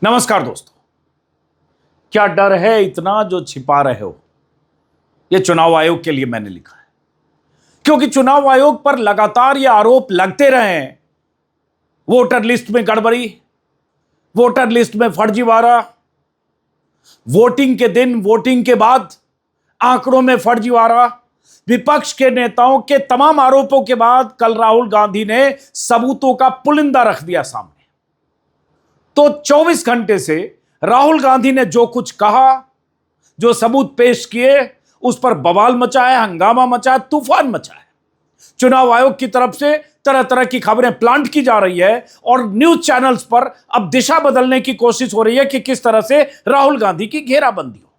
नमस्कार दोस्तों। क्या डर है इतना जो छिपा रहे हो, यह चुनाव आयोग के लिए मैंने लिखा है, क्योंकि चुनाव आयोग पर लगातार ये आरोप लगते रहे हैं। वोटर लिस्ट में गड़बड़ी, वोटर लिस्ट में फर्जीवाड़ा, वोटिंग के दिन, वोटिंग के बाद आंकड़ों में फर्जीवाड़ा। विपक्ष के नेताओं के तमाम आरोपों के बाद कल राहुल गांधी ने सबूतों का पुलिंदा रख दिया सामने। तो 24 घंटे से राहुल गांधी ने जो कुछ कहा, जो सबूत पेश किए, उस पर बवाल मचा है, हंगामा मचा है, तूफान मचा है। चुनाव आयोग की तरफ से तरह तरह की खबरें प्लांट की जा रही है और न्यूज चैनल्स पर अब दिशा बदलने की कोशिश हो रही है कि किस तरह से राहुल गांधी की घेराबंदी हो।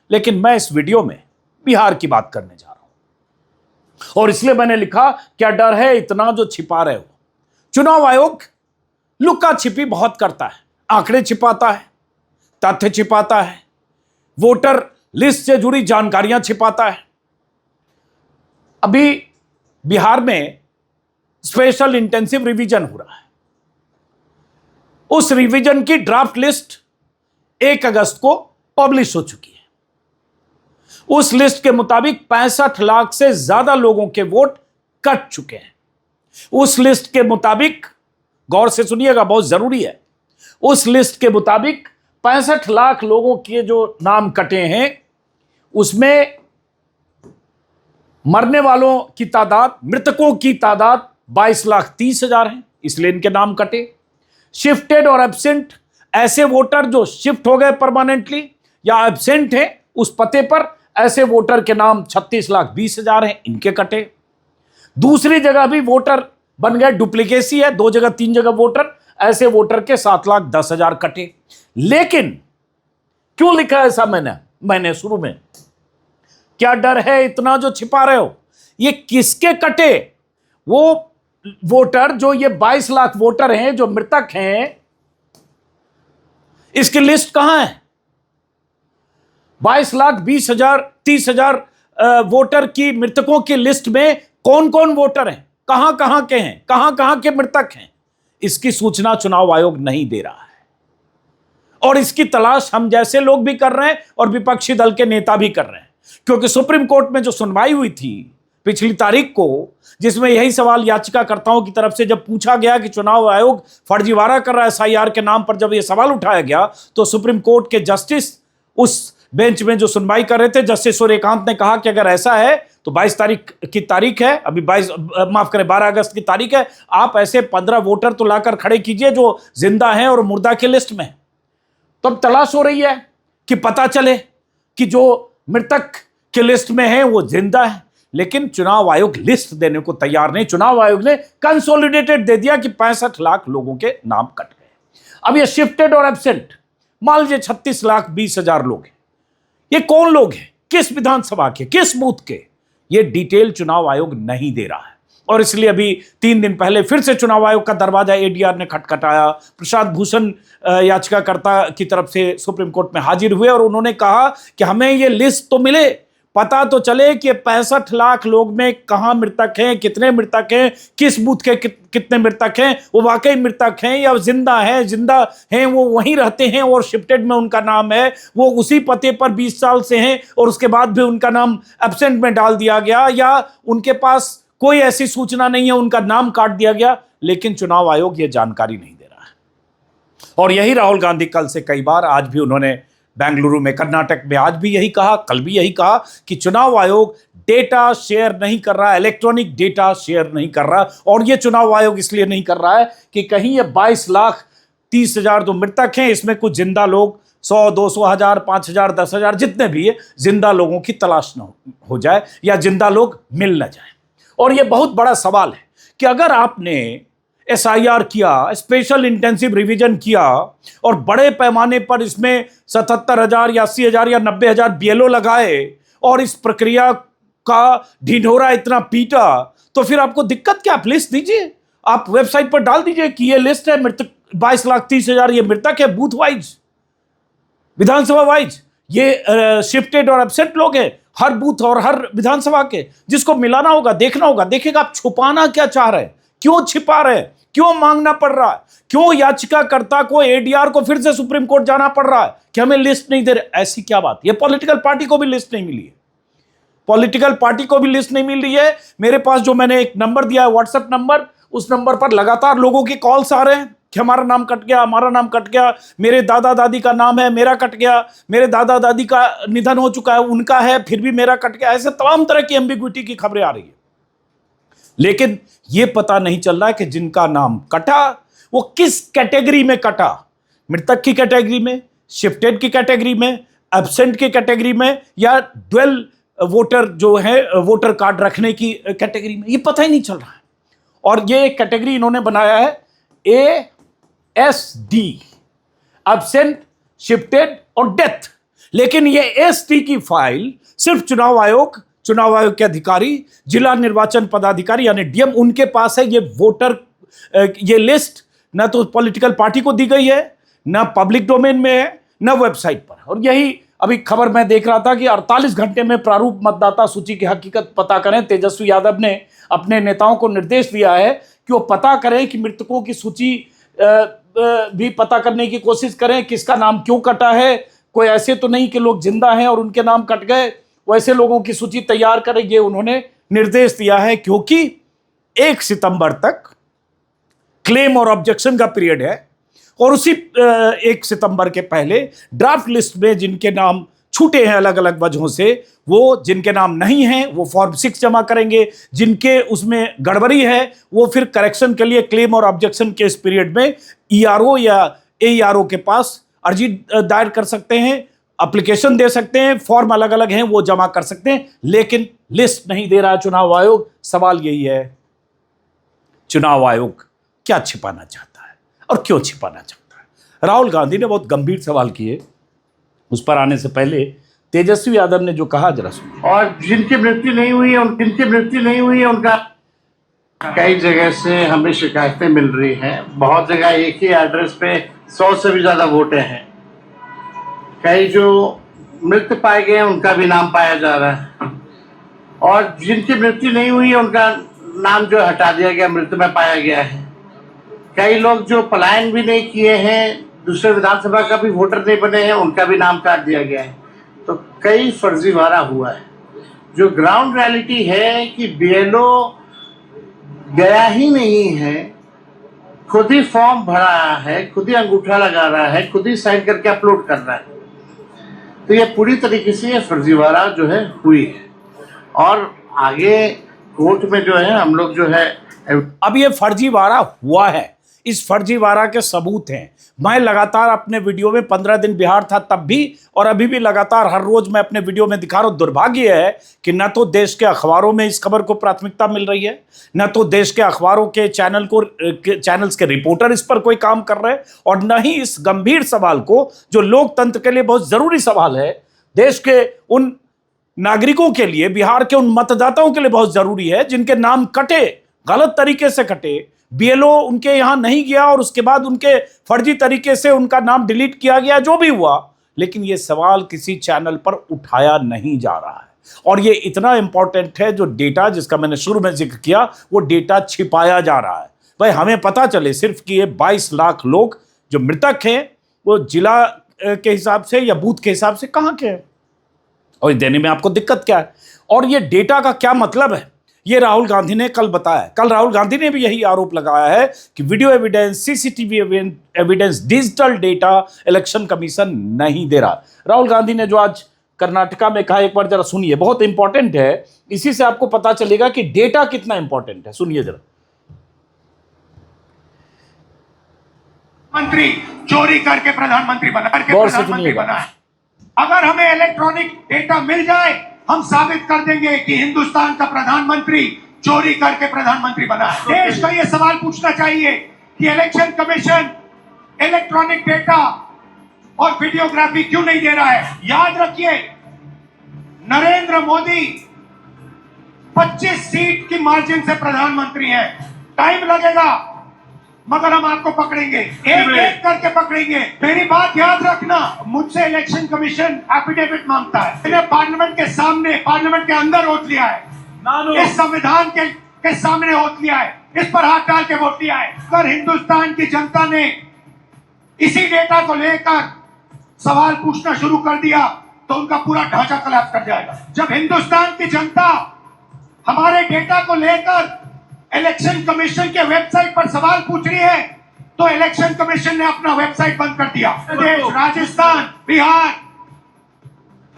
लेकिन मैं इस वीडियो में बिहार की बात करने जा रहा हूं और इसलिए मैंने लिखा, क्या डर है इतना जो छिपा रहे हो। चुनाव आयोग लुका छिपी बहुत करता है, आंकड़े छिपाता है, तथ्य छिपाता है, वोटर लिस्ट से जुड़ी जानकारियां छिपाता है। अभी बिहार में स्पेशल इंटेंसिव रिवीजन हो रहा है। उस रिवीजन की ड्राफ्ट लिस्ट 1 अगस्त को पब्लिश हो चुकी है। उस लिस्ट के मुताबिक 65 लाख से ज्यादा लोगों के वोट कट चुके हैं। उस लिस्ट के मुताबिक, गौर से सुनिएगा, बहुत जरूरी है, उस लिस्ट के मुताबिक 65 लाख लोगों के जो नाम कटे हैं, उसमें मरने वालों की तादाद, मृतकों की तादाद 22,30,000 है, इसलिए इनके नाम कटे। शिफ्टेड और एब्सेंट, ऐसे वोटर जो शिफ्ट हो गए परमानेंटली या एब्सेंट हैं उस पते पर, ऐसे वोटर के नाम 36,20,000 हैं, इनके कटे। दूसरी जगह भी वोटर बन गए, डुप्लीकेसी है, 2 जगह 3 जगह वोटर, ऐसे वोटर के 7,10,000 कटे। लेकिन क्यों लिखा ऐसा मैंने शुरू में, क्या डर है इतना जो छिपा रहे हो। ये किसके कटे? वो वोटर जो ये 22 लाख वोटर हैं जो मृतक हैं, इसकी लिस्ट कहां है? 22,20,000 30,000 वोटर की मृतकों की लिस्ट में कौन कौन वोटर हैं, कहां कहां के हैं, कहां कहां के मृतक हैं, इसकी सूचना चुनाव आयोग नहीं दे रहा है। और इसकी तलाश हम जैसे लोग भी कर रहे हैं और विपक्षी दल के नेता भी कर रहे हैं, क्योंकि सुप्रीम कोर्ट में जो सुनवाई हुई थी पिछली तारीख को, जिसमें यही सवाल याचिकाकर्ताओं की तरफ से जब पूछा गया कि चुनाव आयोग फर्जीवाड़ा कर रहा है SIR के नाम पर, जब यह सवाल उठाया गया तो सुप्रीम कोर्ट के जस्टिस उस बेंच में जो सुनवाई कर रहे थे, जस्टिस सूर्यकांत ने कहा कि अगर ऐसा है तो 22 तारीख की तारीख है, अभी 12 अगस्त की तारीख है, आप ऐसे 15 वोटर तो लाकर खड़े कीजिए जो जिंदा हैं और मुर्दा के लिस्ट में। तो अब तलाश हो रही है कि पता चले कि जो मृतक के लिस्ट में है वो जिंदा है। लेकिन चुनाव आयोग लिस्ट देने को तैयार नहीं। चुनाव आयोग ने कंसोलिडेटेड दे दिया कि 65 लाख लोगों के नाम कट गए। अब ये शिफ्टेड और एब्सेंट, मान लीजिए 36,20,000 लोग हैं। ये कौन लोग हैं, किस विधानसभा के, किस बूथ के, ये डिटेल चुनाव आयोग नहीं दे रहा है। और इसलिए अभी 3 दिन पहले फिर से चुनाव आयोग का दरवाजा ADR ने खटखटाया। प्रशांत भूषण याचिकाकर्ता की तरफ से सुप्रीम कोर्ट में हाजिर हुए और उन्होंने कहा कि हमें ये लिस्ट तो मिले, पता तो चले कि 65 लाख लोग में कहां मृतक हैं, कितने मृतक हैं, किस बूथ के कितने मृतक हैं, वो वाकई मृतक हैं या जिंदा हैं, वो वहीं रहते हैं और शिफ्टेड में उनका नाम है, वो उसी पते पर 20 साल से हैं और उसके बाद भी उनका नाम एब्सेंट में डाल दिया गया, या उनके पास कोई ऐसी सूचना नहीं है, उनका नाम काट दिया गया। लेकिन चुनाव आयोग ये जानकारी नहीं दे रहा है। और यही राहुल गांधी कल से कई बार, आज भी उन्होंने बेंगलुरु में, कर्नाटक में आज भी यही कहा, कल भी यही कहा कि चुनाव आयोग डेटा शेयर नहीं कर रहा, इलेक्ट्रॉनिक डेटा शेयर नहीं कर रहा। और यह चुनाव आयोग इसलिए नहीं कर रहा है कि कहीं ये 22,30,000 जो मृतक हैं, इसमें कुछ जिंदा लोग 100, 200, 1000, 5000, 10,000 जितने भी है, जिंदा लोगों की तलाश न हो जाए या जिंदा लोग मिल न जाए। और यह बहुत बड़ा सवाल है कि अगर आपने SIR किया, स्पेशल इंटेंसिव रिवीजन किया और बड़े पैमाने पर इसमें 77,000 या 80,000 या 90,000 BLO लगाए और इस प्रक्रिया का ढिंढोरा इतना पीटा, तो फिर आपको दिक्कत क्या? आप लिस्ट दीजिए, आप वेबसाइट पर डाल दीजिए कि ये लिस्ट है, मृतक 22,30,000 ये मृतक है, बूथ वाइज, विधानसभा वाइज, ये शिफ्टेड और एब्सेंट लोग हैं हर बूथ और हर विधानसभा के। जिसको मिलाना होगा, देखना होगा, देखेगा आप छुपाना क्या चाह रहे हैं, क्यों छिपा रहे हैं? क्यों मांगना पड़ रहा है? क्यों याचिकाकर्ता को, एडीआर को फिर से सुप्रीम कोर्ट जाना पड़ रहा है कि हमें लिस्ट नहीं दे रहे? ऐसी क्या बात? ये पॉलिटिकल पार्टी को भी लिस्ट नहीं मिली है, पॉलिटिकल पार्टी को भी लिस्ट नहीं मिल रही है। मेरे पास जो मैंने एक नंबर दिया है, व्हाट्सएप नंबर, उस नंबर पर लगातार लोगों के कॉल्स आ रहे हैं कि हमारा नाम कट गया, हमारा नाम कट गया, मेरे दादा दादी का नाम है, मेरा कट गया, मेरे दादा दादी का निधन हो चुका है, उनका है, फिर भी मेरा कट गया। ऐसे तमाम तरह की एम्बिग्विटी की खबरें आ रही है, लेकिन यह पता नहीं चल रहा है कि जिनका नाम कटा वो किस कैटेगरी में कटा, मृतक की कैटेगरी में, शिफ्टेड की कैटेगरी में, एब्सेंट की कैटेगरी में, या ड्वेल वोटर जो है वोटर कार्ड रखने की कैटेगरी में। ये पता ही नहीं चल रहा है। और ये एक कैटेगरी इन्होंने बनाया है ASD, एब्सेंट, शिफ्टेड और डेथ। लेकिन ये SD की फाइल सिर्फ चुनाव आयोग के अधिकारी, जिला निर्वाचन पदाधिकारी यानी DM, उनके पास है। ये वोटर, ये लिस्ट ना तो पॉलिटिकल पार्टी को दी गई है, ना पब्लिक डोमेन में है, ना वेबसाइट पर। और यही अभी खबर मैं देख रहा था कि 48 घंटे में प्रारूप मतदाता सूची की हकीकत पता करें। तेजस्वी यादव ने अपने नेताओं को निर्देश दिया है कि वो पता करें कि मृतकों की सूची भी पता करने की कोशिश करें, किसका नाम क्यों कटा है। कोई ऐसे तो नहीं कि लोग जिंदा हैं और उनके नाम कट गए, वैसे लोगों की सूची तैयार करें, ये उन्होंने निर्देश दिया है। क्योंकि 1 सितंबर तक क्लेम और ऑब्जेक्शन का पीरियड है, और उसी 1 सितंबर के पहले ड्राफ्ट लिस्ट में जिनके नाम छूटे हैं अलग अलग वजहों से, वो जिनके नाम नहीं हैं वो फॉर्म 6 जमा करेंगे, जिनके उसमें गड़बड़ी है वो फिर करेक्शन के लिए क्लेम और ऑब्जेक्शन के इस पीरियड में ERO या AERO के पास अर्जी दायर कर सकते हैं, एप्लीकेशन दे सकते हैं, फॉर्म अलग अलग हैं वो जमा कर सकते हैं। लेकिन लिस्ट नहीं दे रहा है चुनाव आयोग। सवाल यही है, चुनाव आयोग क्या छिपाना चाहता है और क्यों छिपाना चाहता है? राहुल गांधी ने बहुत गंभीर सवाल किए, उस पर आने से पहले तेजस्वी यादव ने जो कहा जरा सुनिए। और जिनकी मृत्यु नहीं हुई है उनका कई जगह से हमें शिकायतें मिल रही हैं। बहुत जगह एक ही एड्रेस पे 100 से भी ज्यादा वोटें हैं। कई जो मृत पाए गए हैं उनका भी नाम पाया जा रहा है, और जिनकी मृत्यु नहीं हुई है उनका नाम जो हटा दिया गया, मृत में पाया गया है। कई लोग जो पलायन भी नहीं किए हैं, दूसरे विधानसभा का भी वोटर नहीं बने हैं, उनका भी नाम काट दिया गया है। तो कई फर्जीवाड़ा हुआ है। जो ग्राउंड रियलिटी है कि BLO गया ही नहीं है, खुद ही फॉर्म भरा है, खुद ही अंगूठा लगा रहा है, खुद ही साइन करके अपलोड कर रहा है। तो ये पूरी तरीके से ये फर्जीवाड़ा जो है हुई है, और आगे कोर्ट में जो है हम लोग जो है अब ये फर्जीवाड़ा हुआ है, इस फर्जीवाड़ा के सबूत हैं। मैं लगातार अपने वीडियो में 15 दिन बिहार था तब भी, और अभी भी लगातार हर रोज मैं अपने वीडियो में दिखा रहा हूं। दुर्भाग्य है कि न तो देश के अखबारों में इस खबर को प्राथमिकता मिल रही है, न तो देश के अखबारों के चैनल्स के रिपोर्टर इस पर कोई काम कर रहे हैं, और न ही इस गंभीर सवाल को, जो लोकतंत्र के लिए बहुत जरूरी सवाल है, देश के उन नागरिकों के लिए, बिहार के उन मतदाताओं के लिए बहुत जरूरी है जिनके नाम कटे, गलत तरीके से कटे, BLO उनके यहां नहीं गया और उसके बाद उनके फर्जी तरीके से उनका नाम डिलीट किया गया, जो भी हुआ, लेकिन यह सवाल किसी चैनल पर उठाया नहीं जा रहा है। और यह इतना इंपॉर्टेंट है, जो डेटा जिसका मैंने शुरू में जिक्र किया, वो डेटा छिपाया जा रहा है। भाई हमें पता चले सिर्फ कि ये 22 लाख लोग जो मृतक हैं वो जिला के हिसाब से या बूथ के हिसाब से कहां के हैं, और देने में आपको दिक्कत क्या है, और ये डेटा का क्या मतलब है, ये राहुल गांधी ने कल बताया। कल राहुल गांधी ने भी यही आरोप लगाया है कि video evidence, CCTV evidence, digital data election commission नहीं दे रहा। राहुल गांधी ने जो आज कर्नाटका में कहा, एक बार जरा सुनिए, बहुत इंपॉर्टेंट है, इसी से आपको पता चलेगा कि डेटा कितना इंपॉर्टेंट है। सुनिए जरा। मंत्री चोरी करके प्रधानमंत्री बना, अगर हमें इलेक्ट्रॉनिक डेटा मिल जाए, हम साबित कर देंगे कि हिंदुस्तान का प्रधानमंत्री चोरी करके प्रधानमंत्री बना है। देश का यह सवाल पूछना चाहिए कि इलेक्शन कमीशन इलेक्ट्रॉनिक डेटा और वीडियोग्राफी क्यों नहीं दे रहा है। याद रखिए, नरेंद्र मोदी 25 सीट की मार्जिन से प्रधानमंत्री हैं। टाइम लगेगा, मगर हम आपको पकड़ेंगे, एक एक करके पकड़ेंगे। मेरी बात याद रखना, मुझसे इलेक्शन कमीशन एफिडेविट मांगता है। मैंने पार्लियामेंट के सामने, पार्लियामेंट के अंदर ओत लिया है, इस संविधान के सामने ओत लिया है इस पर हाथ डाल के वोट दिया है। अगर हिंदुस्तान की जनता ने इसी डेटा को लेकर सवाल पूछना शुरू कर दिया तो उनका पूरा ढांचा कोलैप्स कर जाएगा। जब हिंदुस्तान की जनता हमारे डेटा को लेकर इलेक्शन कमीशन के वेबसाइट पर सवाल पूछ रही है तो इलेक्शन कमीशन ने अपना वेबसाइट बंद कर दिया। प्रदेश, राजस्थान, बिहार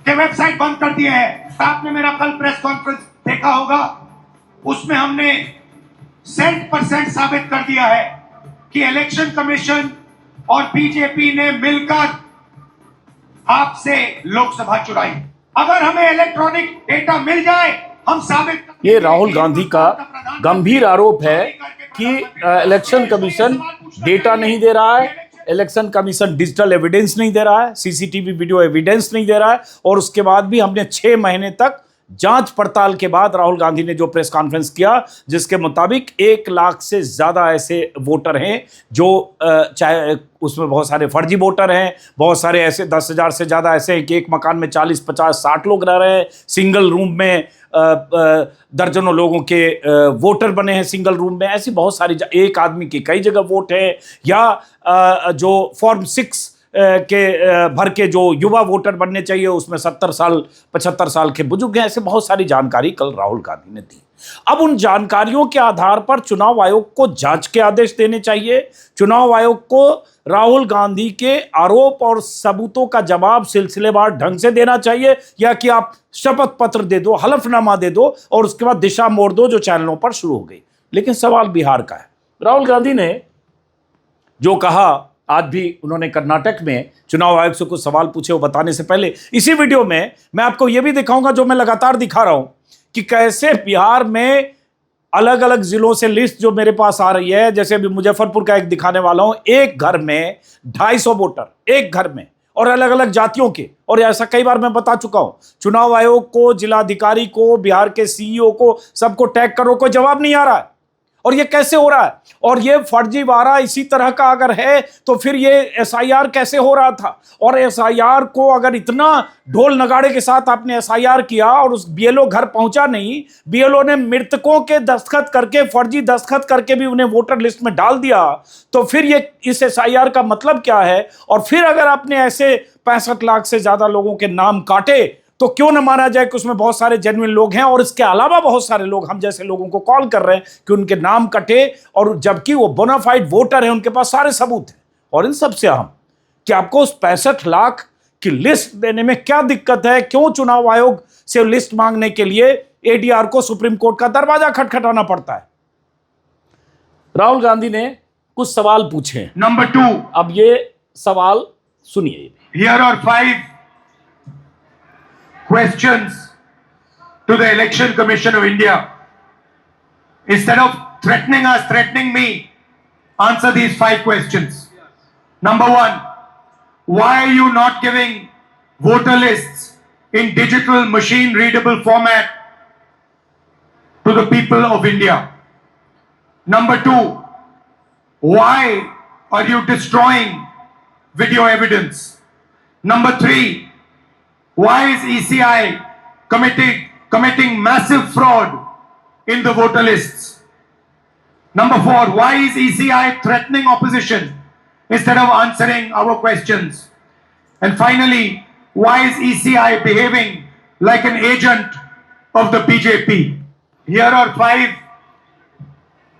के वेबसाइट बंद कर दिए हैं। आपने मेरा कल प्रेस कॉन्फ्रेंस देखा होगा, उसमें हमने 100% साबित कर दिया है कि इलेक्शन कमीशन और बीजेपी ने मिलकर आपसे लोकसभा चुराई। अगर हमें इलेक्ट्रॉनिक डेटा मिल जाए हम साबित। ये राहुल गांधी का गंभीर आरोप है कि इलेक्शन कमीशन डेटा नहीं दे रहा है, इलेक्शन कमीशन डिजिटल एविडेंस नहीं दे रहा है, सीसीटीवी वीडियो एविडेंस नहीं दे रहा है। और उसके बाद भी हमने 6 महीने तक जांच पड़ताल के बाद राहुल गांधी ने जो प्रेस कॉन्फ्रेंस किया जिसके मुताबिक 1 लाख से ज्यादा ऐसे वोटर हैं जो चाहे उसमें बहुत सारे फर्जी वोटर हैं, बहुत सारे ऐसे 10,000 से ज्यादा ऐसे हैं कि एक मकान में 40, 50, 60 लोग रह रहे हैं, सिंगल रूम में दर्जनों लोगों के वोटर बने हैं सिंगल रूम में। ऐसी बहुत सारी, एक आदमी की कई जगह वोट है, या जो फॉर्म 6 के भर के जो युवा वोटर बनने चाहिए उसमें 70 साल 75 साल के बुजुर्ग हैं। ऐसे बहुत सारी जानकारी कल राहुल गांधी ने दी। अब उन जानकारियों के आधार पर चुनाव आयोग को जांच के आदेश देने चाहिए। चुनाव आयोग को राहुल गांधी के आरोप और सबूतों का जवाब सिलसिलेवार ढंग से देना चाहिए, या कि आप शपथ पत्र दे दो, हलफनामा दे दो और उसके बाद दिशा मोड़ दो जो चैनलों पर शुरू हो गई। लेकिन सवाल बिहार का है। राहुल गांधी ने जो कहा, आज भी उन्होंने कर्नाटक में चुनाव आयोग से कुछ सवाल पूछे, वो बताने से पहले इसी वीडियो में मैं आपको यह भी दिखाऊंगा जो मैं लगातार दिखा रहा हूं कि कैसे बिहार में अलग अलग जिलों से लिस्ट जो मेरे पास आ रही है, जैसे अभी मुजफ्फरपुर का एक दिखाने वाला हूं, एक घर में 250 वोटर, एक घर में, और अलग अलग जातियों के। और ऐसा कई बार मैं बता चुका हूं, चुनाव आयोग को, जिलाधिकारी को, बिहार के सीईओ को, सबको टैग करो, कोई जवाब नहीं आ रहा है। और ये कैसे हो रहा है? और ये फर्जीवाड़ा इसी तरह का अगर है तो फिर ये एसआईआर कैसे हो रहा था? और एसआईआर को अगर इतना ढोल नगाड़े के साथ आपने एसआईआर किया और उस बीएलओ घर पहुंचा नहीं, बीएलओ ने मृतकों के दस्तखत करके, फर्जी दस्तखत करके भी उन्हें वोटर लिस्ट में डाल दिया, तो फिर ये इस एसआईआर का मतलब क्या है? और फिर अगर आपने ऐसे 65 लाख से ज्यादा लोगों के नाम काटे तो क्यों न माना जाए कि उसमें बहुत सारे जेन्युइन लोग हैं, और इसके अलावा बहुत सारे लोग हम जैसे लोगों को कॉल कर रहे हैं कि उनके नाम कटे, और जबकि वो बोनाफाइड वोटर हैं, उनके पास सारे सबूत हैं। और इन सबसे अहम कि आपको उस 65 लाख की लिस्ट देने में क्या दिक्कत है? क्यों चुनाव आयोग से लिस्ट मांगने के लिए एडीआर को सुप्रीम कोर्ट का दरवाजा खटखटाना पड़ता है? राहुल गांधी ने कुछ सवाल पूछे। नंबर 2, अब ये सवाल सुनिए। Here are 5 questions to the Election Commission of India. Instead of threatening us, threatening me, answer these 5 questions. Number 1, why are you not giving voter lists in digital machine readable format to the people of India? Number 2, why are you destroying video evidence? Number 3, why is ECI committing massive fraud in the voter lists? Number 4, why is ECI threatening opposition instead of answering our questions? And finally, why is ECI behaving like an agent of the BJP? Here are 5.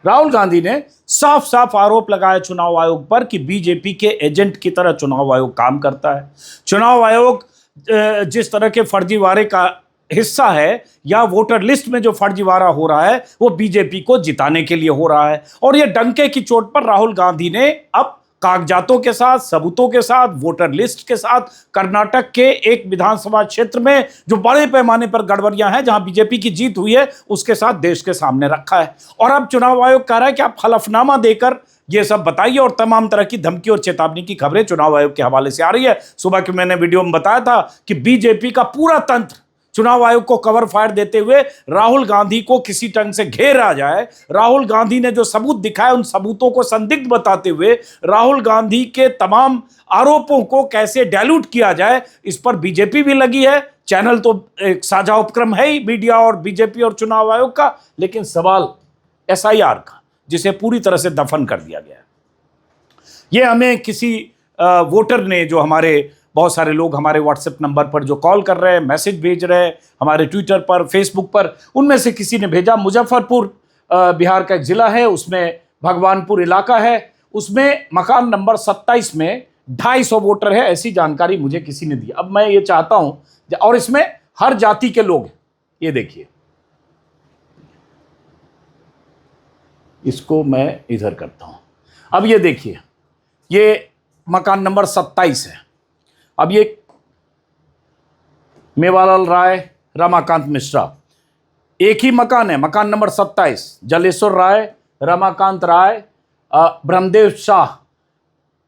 Rahul Gandhi ने साफ साफ आरोप लगाया चुनाव आयोग पर कि BJP के एजेंट की तरह चुनाव आयोग काम करता है। चुनाव आयोग जिस तरह के फर्जीवाड़े का हिस्सा है, या वोटर लिस्ट में जो फर्जीवाड़ा हो रहा है वो बीजेपी को जिताने के लिए हो रहा है। और ये डंके की चोट पर राहुल गांधी ने अब कागजातों के साथ, सबूतों के साथ, वोटर लिस्ट के साथ कर्नाटक के एक विधानसभा क्षेत्र में जो बड़े पैमाने पर गड़बड़ियां हैं, जहां बीजेपी की जीत हुई है, उसके साथ देश के सामने रखा है। और अब चुनाव आयोग कह रहा है कि आप हलफनामा देकर ये सब बताइए। और तमाम तरह की धमकी और चेतावनी की खबरें चुनाव आयोग के हवाले से आ रही है। सुबह के मैंने वीडियो में बताया था कि बीजेपी का पूरा तंत्र चुनाव आयोग को कवर फायर देते हुए राहुल गांधी को किसी ढंग से घेरा जाए, राहुल गांधी ने जो सबूत दिखाए उन सबूतों को संदिग्ध बताते हुए राहुल गांधी के तमाम आरोपों को कैसे डाइल्यूट किया जाए, इस पर बीजेपी भी लगी है। चैनल तो एक साझा उपक्रम है ही मीडिया और बीजेपी और चुनाव आयोग का। लेकिन सवाल एसआईआर का, जिसे पूरी तरह से दफन कर दिया गया है। ये हमें किसी वोटर ने, जो हमारे बहुत सारे लोग हमारे व्हाट्सएप नंबर पर जो कॉल कर रहे हैं, मैसेज भेज रहे हैं, हमारे ट्विटर पर, फेसबुक पर, उनमें से किसी ने भेजा। मुजफ्फरपुर बिहार का एक ज़िला है, उसमें भगवानपुर इलाका है, उसमें मकान नंबर 27 में 250 वोटर है, ऐसी जानकारी मुझे किसी ने दी। अब मैं ये चाहता हूं, और इसमें हर जाति के लोग हैं। ये देखिए, इसको मैं इधर करता हूं। अब ये देखिए, ये मकान नंबर 27 है। अब ये मेवालाल राय, रमाकांत मिश्रा, एक ही मकान है, मकान number 27, Jaleshwar Rai, Ramakant Rai, Brahmadev Shah,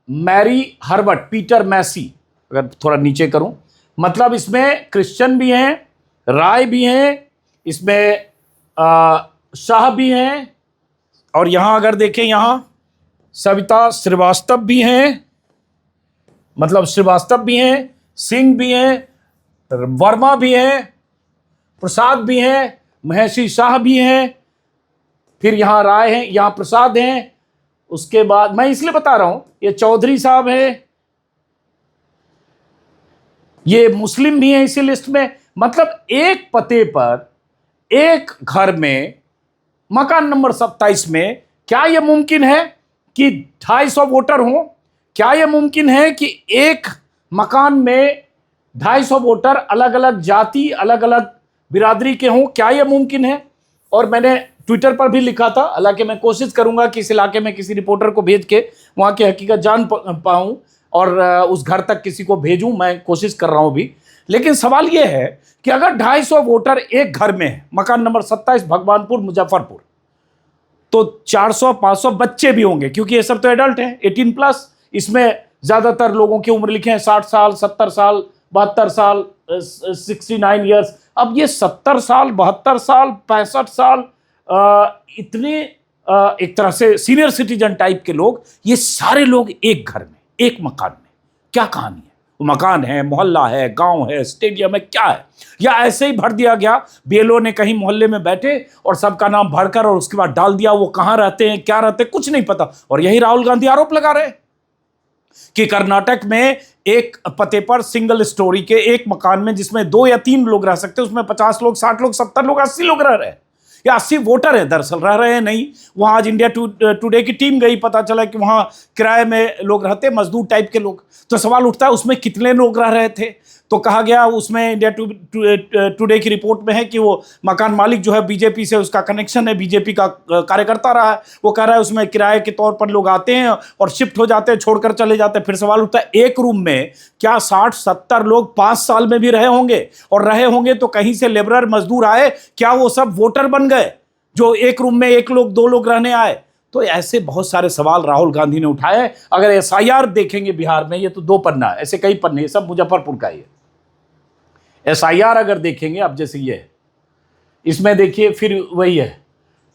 Mary Herbert, Peter Massey. अगर थोड़ा नीचे करूं, मतलब इसमें क्रिश्चियन भी हैं, राय भी हैं, इसमें शाह भी हैं, और यहां अगर देखें, यहां सविता श्रीवास्तव भी हैं, मतलब श्रीवास्तव भी हैं, सिंह भी हैं, वर्मा भी हैं, प्रसाद भी हैं, महेशी शाह भी हैं, फिर यहाँ राय हैं, यहाँ प्रसाद हैं। उसके बाद मैं इसलिए बता रहा हूं, ये चौधरी साहब हैं, ये मुस्लिम भी हैं इसी लिस्ट में। मतलब एक पते पर, एक घर में, मकान नंबर 27 में, क्या यह मुमकिन है कि 250 वोटर हों? क्या यह मुमकिन है कि एक मकान में 250 वोटर अलग अलग जाति, अलग अलग बिरादरी के हों? क्या यह मुमकिन है? और मैंने ट्विटर पर भी लिखा था, हालांकि मैं कोशिश करूंगा कि इस इलाके में किसी रिपोर्टर को भेज के वहां की हकीकत जान पाऊं और उस घर तक किसी को भेजूं, मैं कोशिश कर रहा हूं भी। लेकिन सवाल यह है कि अगर 250 वोटर एक घर में है, मकान नंबर 27, भगवानपुर, मुजफ्फरपुर, तो 400-500 बच्चे भी होंगे, क्योंकि ये सब तो एडल्ट हैं, 18+। इसमें ज्यादातर लोगों की उम्र लिखे हैं 60 साल, 70 साल, 72 साल, 69 ईयर्स। अब ये 70 साल, 72 साल, 65 साल, इतने एक तरह से सीनियर सिटीजन टाइप के लोग, ये सारे लोग एक घर में, एक मकान में, क्या कहानी है? वो मकान है, मोहल्ला है, गांव है, स्टेडियम है, क्या है? या ऐसे ही भर दिया गया, बीएलओ ने कहीं मोहल्ले में बैठे और सबका नाम भरकर और उसके बाद डाल दिया, वो कहां रहते हैं, क्या रहते हैं, कुछ नहीं पता। और यही राहुल गांधी आरोप लगा रहे हैं कि कर्नाटक में एक पते पर सिंगल स्टोरी के एक मकान में, जिसमें 2 या 3 लोग रह सकते हैं, उसमें 50 लोग, 60 लोग, 70 लोग, 80 लोग रह रहे हैं, या 80 वोटर है, दरअसल रह रहे हैं नहीं। वहां आज इंडिया टुडे की टीम गई, पता चला कि वहां किराए में लोग रहते, मजदूर टाइप के लोग। तो सवाल उठता है, उसमें कितने लोग रह रहे थे? तो कहा गया, उसमें इंडिया टुडे की रिपोर्ट में है कि वो मकान मालिक जो है बीजेपी से उसका कनेक्शन है, बीजेपी का कार्यकर्ता रहा है। वो कह रहा है उसमें किराए के तौर पर लोग आते हैं और शिफ्ट हो जाते हैं, छोड़कर चले जाते हैं। फिर सवाल उठता है, एक रूम में क्या 60-70 लोग 5 साल में भी रहे होंगे? और रहे होंगे तो कहीं से लेबरर मजदूर आए, क्या वो सब वोटर बन गए जो एक रूम में 1 लोग 2 लोग रहने आए? तो ऐसे बहुत सारे सवाल राहुल गांधी ने उठाए। अगर एसआईआर देखेंगे बिहार में, ये तो 2 पन्ना है, ऐसे कई पन्ने, ये सब मुजफ्फरपुर का ही है। एसआईआर अगर देखेंगे, अब जैसे ये है, इसमें देखिए फिर वही है,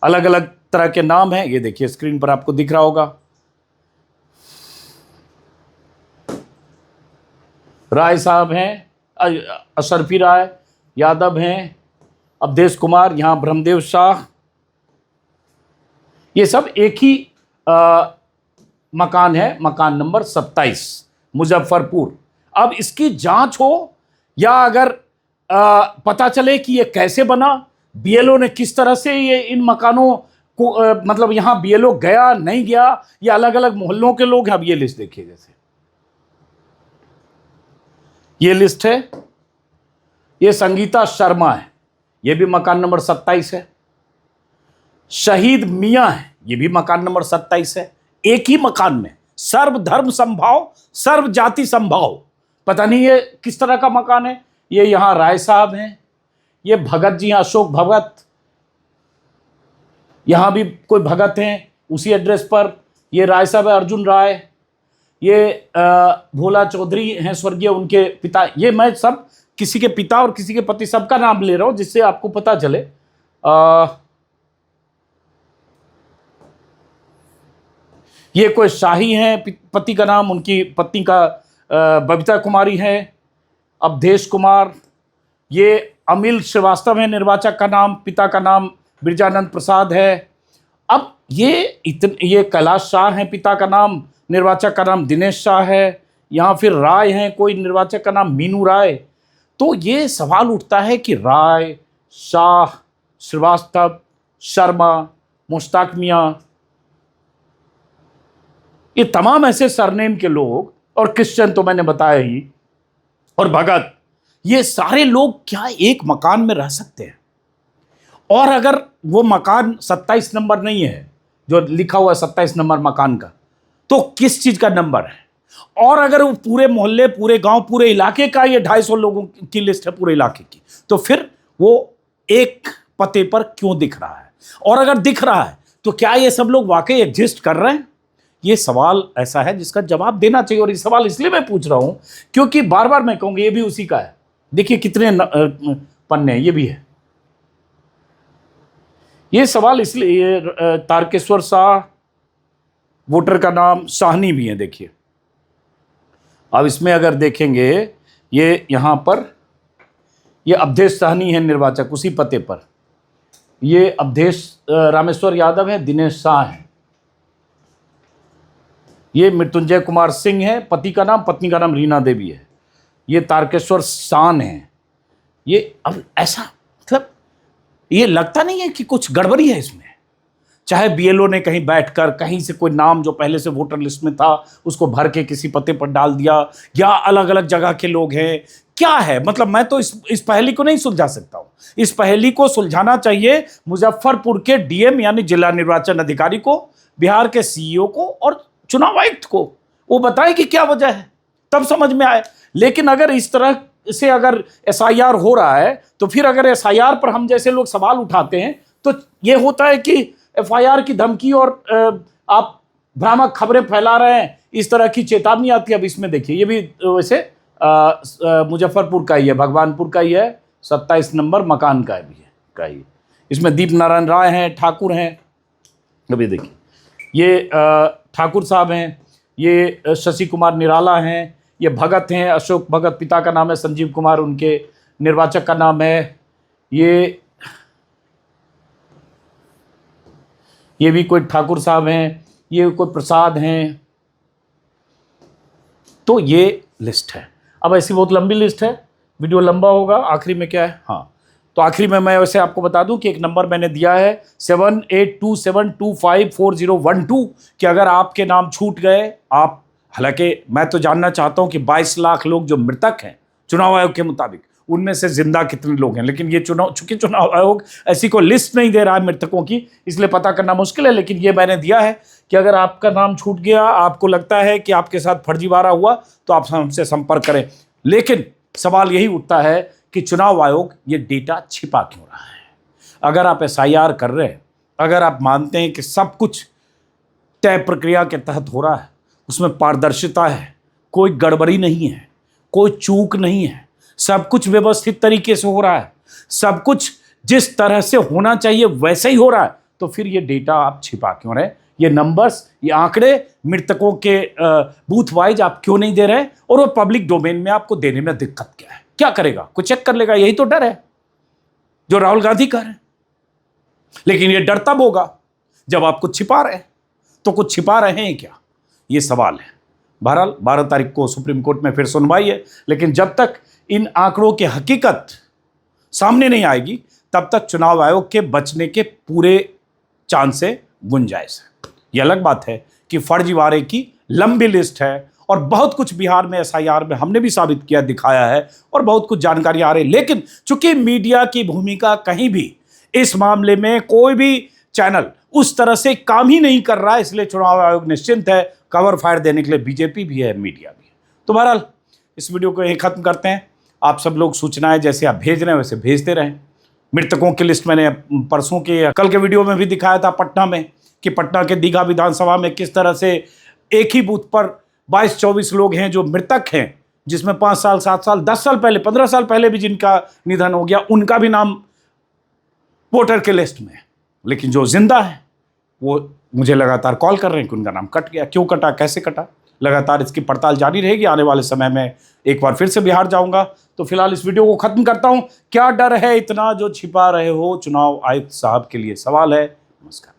अलग अलग तरह के नाम हैं। ये देखिए स्क्रीन पर आपको दिख रहा होगा, राय साहब हैं, अशरफी राय, यादव हैं, अवधेश कुमार, यहाँ ब्रह्मदेव शाह, ये सब एक ही मकान है, मकान नंबर 27, मुजफ्फरपुर। अब इसकी जांच हो, या अगर पता चले कि ये कैसे बना, बीएलओ ने किस तरह से ये इन मकानों को, मतलब यहां बीएलओ गया नहीं गया, ये अलग अलग मोहल्लों के लोग हैं। अब ये लिस्ट देखिए, जैसे ये लिस्ट है, ये संगीता शर्मा है, ये भी मकान नंबर 27 है। शहीद मियां है, ये भी मकान नंबर 27 है। एक ही मकान में सर्वधर्म संभाव, सर्व जाति संभाव, पता नहीं ये किस तरह का मकान है। ये यहां राय साहब हैं, ये भगत जी हैं, अशोक भगत, यहां भी कोई भगत हैं उसी एड्रेस पर। ये राय साहब है, अर्जुन राय, ये भोला चौधरी हैं स्वर्गीय, उनके पिता। ये मैं सब किसी के पिता और किसी के पति सबका नाम ले रहा हूं, जिससे आपको पता चले। ये कोई शाही हैं, पति का नाम, उनकी पत्नी का बबीता कुमारी है, अवधेश कुमार। ये अमिल श्रीवास्तव है, निर्वाचक का नाम, पिता का नाम बिरजानंद प्रसाद है। अब ये कैलाश शाह हैं, पिता का नाम, निर्वाचक का नाम दिनेश शाह है, यहाँ फिर राय हैं, कोई निर्वाचक का नाम मीनू राय। तो ये सवाल उठता है कि राय, शाह, श्रीवास्तव, शर्मा, मुश्ताक मियाँ, ये तमाम ऐसे सरनेम के लोग, और क्रिश्चियन तो मैंने बताया ही, और भगत, ये सारे लोग क्या एक मकान में रह सकते हैं? और अगर वो मकान 27 नंबर नहीं है जो लिखा हुआ है 27 नंबर मकान का, तो किस चीज का नंबर है? और अगर वो पूरे मोहल्ले, पूरे गांव, पूरे इलाके का ये 250 लोगों की लिस्ट है पूरे इलाके की, तो फिर वो एक पते पर क्यों दिख रहा है? और अगर दिख रहा है तो क्या ये सब लोग वाकई एग्जिस्ट कर रहे हैं? ये सवाल ऐसा है जिसका जवाब देना चाहिए। और ये सवाल इसलिए मैं पूछ रहा हूं क्योंकि बार बार मैं कहूंगा ये भी उसी का है। देखिए कितने पन्ने, ये भी है। ये सवाल इसलिए, तारकेश्वर शाह, वोटर का नाम साहनी भी है। देखिए अब इसमें अगर देखेंगे, ये यहां पर ये अवधेश साहनी है निर्वाचक उसी पते पर, ये अवधेश रामेश्वर यादव है, दिनेश शाह है, ये मृत्युंजय कुमार सिंह है, पति का नाम, पत्नी का नाम रीना देवी है, ये तारकेश्वर शान है। ये अब ऐसा मतलब ये लगता नहीं है कि कुछ गड़बड़ी है इसमें? चाहे बीएलओ ने कहीं बैठकर कहीं से कोई नाम जो पहले से वोटर लिस्ट में था उसको भर के किसी पते पर डाल दिया, या अलग अलग जगह के लोग हैं, क्या है? मतलब मैं तो इस पहेली को नहीं सुलझा सकता हूं। इस पहेली को सुलझाना चाहिए मुजफ्फरपुर के डीएम यानी जिला निर्वाचन अधिकारी को, बिहार के सीईओ को और चुनाव आयुक्त को। वो बताए कि क्या वजह है, तब समझ में आए। लेकिन अगर इस तरह से अगर एसआईआर हो रहा है, तो फिर अगर एसआईआर पर हम जैसे लोग सवाल उठाते हैं तो ये होता है कि एफआईआर की धमकी और आप भ्रामक खबरें फैला रहे हैं, इस तरह की चेतावनी आती है। अब इसमें देखिए, ये भी वैसे मुजफ्फरपुर का ही है, भगवानपुर का ही है, 27 नंबर मकान का भी है का ही। इसमें दीप नारायण राय हैं, ठाकुर हैं, अभी देखिए ये ठाकुर साहब हैं, ये शशि कुमार निराला हैं, ये भगत हैं, अशोक भगत पिता का नाम है, संजीव कुमार उनके निर्वाचक का नाम है, ये भी कोई ठाकुर साहब हैं, ये कोई प्रसाद हैं। तो ये लिस्ट है। अब ऐसी बहुत लंबी लिस्ट है, वीडियो लंबा होगा। आखिरी में क्या है, हाँ, तो आखिरी में मैं वैसे आपको बता दूं कि एक नंबर मैंने दिया है 7827254012 कि अगर आपके नाम छूट गए, आप, हालांकि मैं तो जानना चाहता हूं कि 22 लाख लोग जो मृतक हैं चुनाव आयोग के मुताबिक, उनमें से जिंदा कितने लोग हैं। लेकिन ये चूंकि चुनाव आयोग ऐसी कोई लिस्ट नहीं दे रहा है मृतकों की, इसलिए पता करना मुश्किल है। लेकिन ये मैंने दिया है कि अगर आपका नाम छूट गया, आपको लगता है कि आपके साथ फर्जीवाड़ा हुआ, तो आप हमसे संपर्क करें। लेकिन सवाल यही उठता है कि चुनाव आयोग ये डेटा छिपा क्यों रहा है? अगर आप एसआईआर कर रहे हैं, अगर आप मानते हैं कि सब कुछ तय प्रक्रिया के तहत हो रहा है, उसमें पारदर्शिता है, कोई गड़बड़ी नहीं है, कोई चूक नहीं है, सब कुछ व्यवस्थित तरीके से हो रहा है, सब कुछ जिस तरह से होना चाहिए वैसे ही हो रहा है, तो फिर ये डेटा आप छिपा क्यों रहे? ये नंबर्स, ये आंकड़े मृतकों के बूथ वाइज आप क्यों नहीं दे रहे? और वो पब्लिक डोमेन में आपको देने में दिक्कत क्या है? क्या करेगा? कोई चेक कर लेगा, यही तो डर है जो राहुल गांधी कर रहे हैं। लेकिन ये डर तब होगा जब आप कुछ छिपा रहे हैं। तो कुछ छिपा रहे हैं क्या, ये सवाल है। बहरहाल 12 तारीख को सुप्रीम कोर्ट में फिर सुनवाई है, लेकिन जब तक इन आंकड़ों की हकीकत सामने नहीं आएगी, तब तक चुनाव आयोग के बचने के पूरे चांस है, गुंजाइश है। यह अलग बात है कि फर्जीवाड़े की लंबी लिस्ट है और बहुत कुछ बिहार में एसआईआर में हमने भी साबित किया, दिखाया है, और बहुत कुछ जानकारी आ रही है। लेकिन चूंकि मीडिया की भूमिका कहीं भी इस मामले में कोई भी चैनल उस तरह से काम ही नहीं कर रहा है, इसलिए चुनाव आयोग निश्चिंत है, कवर फायर देने के लिए बीजेपी भी है, मीडिया भी है। तो बहरहाल इस वीडियो को यहीं खत्म करते हैं। आप सब लोग सूचनाएं जैसे आप भेज रहे हैं वैसे भेजते रहें। मृतकों की लिस्ट मैंने परसों के, कल के वीडियो में भी दिखाया था पटना में, कि पटना के दीघा विधानसभा में किस तरह से एक ही बूथ पर 22-24 लोग हैं जो मृतक हैं, जिसमें 5 साल, 7 साल, 10 साल पहले, 15 साल पहले भी जिनका निधन हो गया, उनका भी नाम वोटर के लिस्ट में है। लेकिन जो जिंदा है वो मुझे लगातार कॉल कर रहे हैं कि उनका नाम कट गया। क्यों कटा, कैसे कटा, लगातार इसकी पड़ताल जारी रहेगी। आने वाले समय में एक बार फिर से बिहार जाऊंगा। तो फिलहाल इस वीडियो को खत्म करता हूं। क्या डर है इतना जो छिपा रहे हो चुनाव आयुक्त साहब के लिए, सवाल है। नमस्कार।